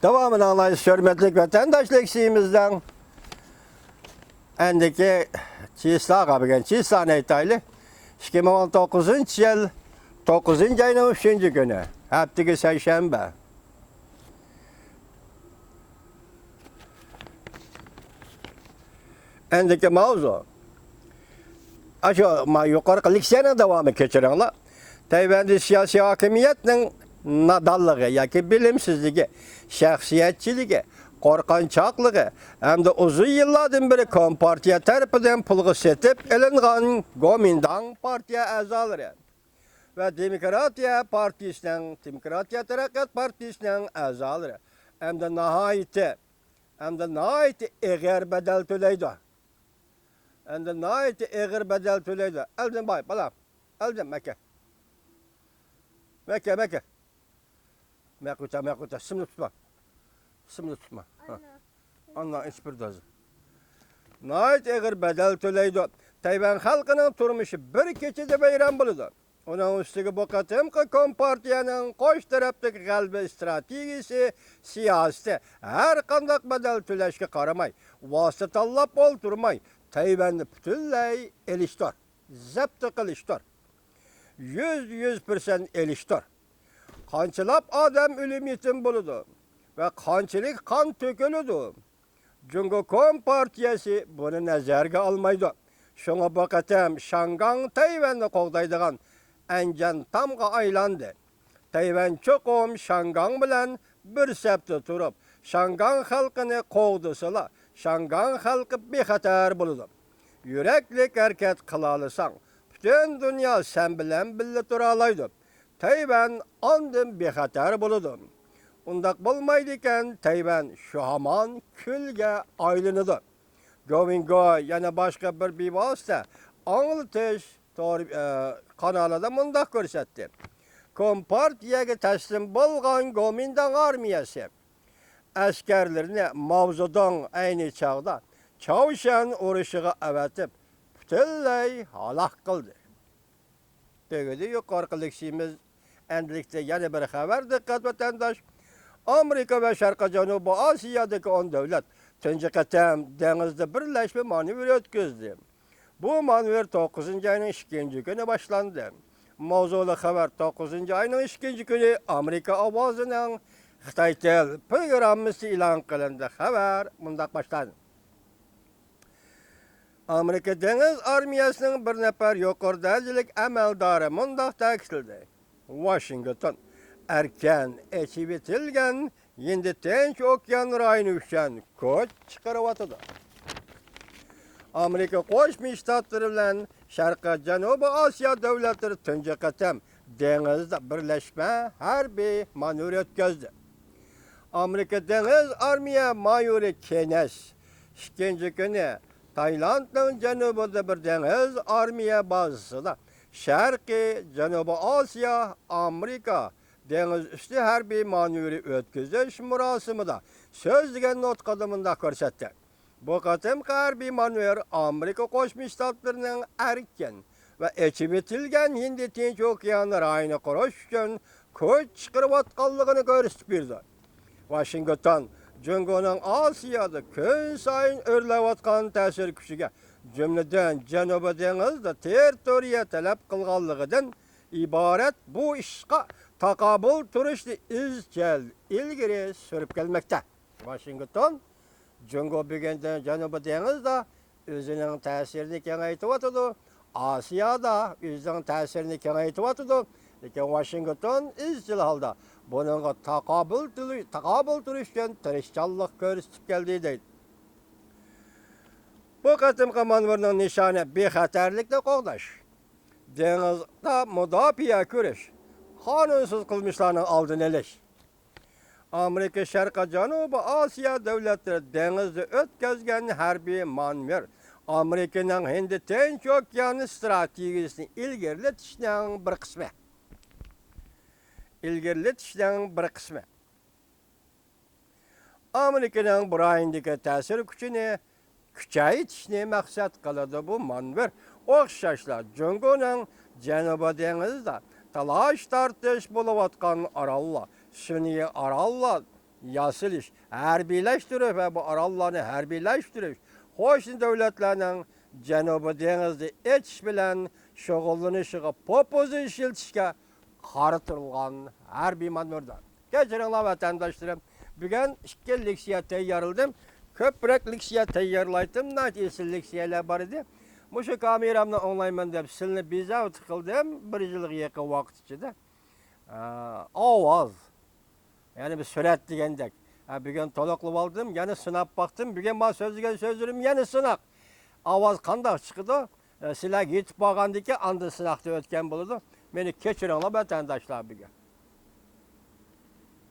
Devamını anlayış hürmetlik vatandaşlık şeyimizden endiki çiğsla kabıgen çiğsla neytaylı 2019 yıl 9. ayının 3. günü haftaki Seyşembe. Endiki mavzu aşağı yukarı liksiyana devamı geçirenler. Tayvan'da siyasi hakimiyetin nadallığı, yaki bilimsizliği, şahsiyetçiliği, korkançaklığı hem de uzun yıllardan beri Kompartiya tarafından pulgu setip elingan Gomindan partiya azaları ve Demokratiya Partisi'nin, Demokratiya Terakkat Partisi'nin azaları hem de nahayeti eğer bedel töleydi. Hem de nahayeti eğer bedel töleydi. Elden bay, balam, elden Mekke. Mekke. Mekuta, sımlı tutma. Anla hiçbir dazı. Nahayet eğer bedel töleydi. Tayvan halkının turmuşu bir keçide beyran buludu. Onun üstüge bu katımkı Kompartiyanın koş taraftaki kalbi stratejisi siyaseti her kandak bedel tüleşke karamay. Vasıtallap olturmay. Tayvan'ı bütünley eliştor. Zepti kılıştor. 100% eliştor. Kançılap adam ölüm yetim buludu. Ve kançılık kan tökülüdü. Çünkü Kompartiyası bunu nazarga almaydı. Şuna bakatım Şangan Tayvan'ı qoğdaydıgan encan tamga aylandı. Tayvan çoğum Şangan bilen bir septi turup Şangan halkını qoğdusula Şangan halkı bir hatar buludu. Yüreklik hareket kılalısan bütün dünya sen bilen billi turalaydı. Tayvan andın bir hatar buludu. Undak bulmaydıyken Tayvan şu haman külge aylınıdı. Gomingo yana başka bir vasıta anlatış kanalında mundak görsetti. Kompartiyaga teslim bolgan Gomindan armiyası askerlerini mavzudan aynı çağda Çavuşan uruşuğa evetip bütünley halak kıldı. Degidi yukarılık şeyimiz endilikte yeni bir haber dikkat vatandaş. Amerika ve Şarkı Canubu Asya'daki 10 devlet tünce katem denizde birleşme manevri ötküzdü. Bu manevr 9. ayının 2. günü başlandı. Mavzulu haber 9. ayının 2. günü Amerika avazının Xitay Tel programısı ilan kılındı. Haber mundak başlandı. Amerika Deniz Armiyasının bir nefer yukarı derecelik emeldarı mundak taksildi. Washington erken eçi bitilgen yindi Tinç Okyan rayını üçen koç çıkarıvatıdı. Amerika Koşmuş Ştatları bilen Şarkı Canubu Asya devletleri tünce katem denizde birleşme harbi manevr ötküzdü. Amerika Deniz Armiya Mayuri Kenes 2. günü Tayland'ın Canubu'da bir deniz armiya bazısı da Şarkı Canubu Asya Amerika deniz üstü harbi manevri ötküzüş murasımı da söz degen not kadımında görsetti. Bu katım harbi manevr Amerika Koşmuş Ştatlarının erken ve eçi bitilgen Hindi Tinç Okyanı rayını kuruş için koç çıkarıvatkanlığını görüstük birdi. Washington, Cungo'nun Asya'da gün sayın örlevatkan tesir küçüge cümleden Canubu Deniz'de territoriya talep kılganlığıdan ibaret bu işe takabül turuşlu izcel ilgiri sürüp gelmekte. Washington, Cungo bugünden Canubu Deniz'de özünün tesirini kengaytıvatıdı. Asya'da özünün tesirini kengaytıvatıdı. Lekin Washington izcil halda bununla takabül turuşken tırışçallık görüstüp geldi deydi. Bu katımkı manevrinin nişanı bir haterlikle qoğdaş. Denizde müdafiye körüş. Kanunsuz kılmışlarının aldın eleş. Amerika Şarkı Canubu Asya devletleri denizde ötközgen harbi manevr. Amerika'nın Hindi Tinç Okyanı stratejisini ilgirletişinin bir kısmı. Amerika'nın burayındaki tesir gücünü küçeytişini maksat kılıdı bu manevr. Okşaşla Cungo'nun Canubu Deniz'de talaş tartış buluvatkan aralla, Sünni aralla yasıl harbiyleştirip ve bu arallarını harbiyleştirip hoşun devletlerinin Cenubi Denizli iç bilen şoğullanışıga popozu işiltişke qarıtılgan harbiy manörda. Geçirinler vatandaşlarım. Bugün iki leksiya tayarıldım. Köprek leksiya tayarlaydım. Natisi leksiyalar var idi. Muşu kameramla onlayman dep silini bize tıkıldım. Bir yıllık yakın vakit içinde. Avaz. Yani bir sürat degендek. Bugün tolaklıp aldım, yani sınap baktım. Bugün bana sözlügen sözlerim yani sınak. Avaz qandaq çıkıdı. Sizler yetip bağandaki andı sınaqda ötken buludu. Beni keçirinler vatandaşlar bugün.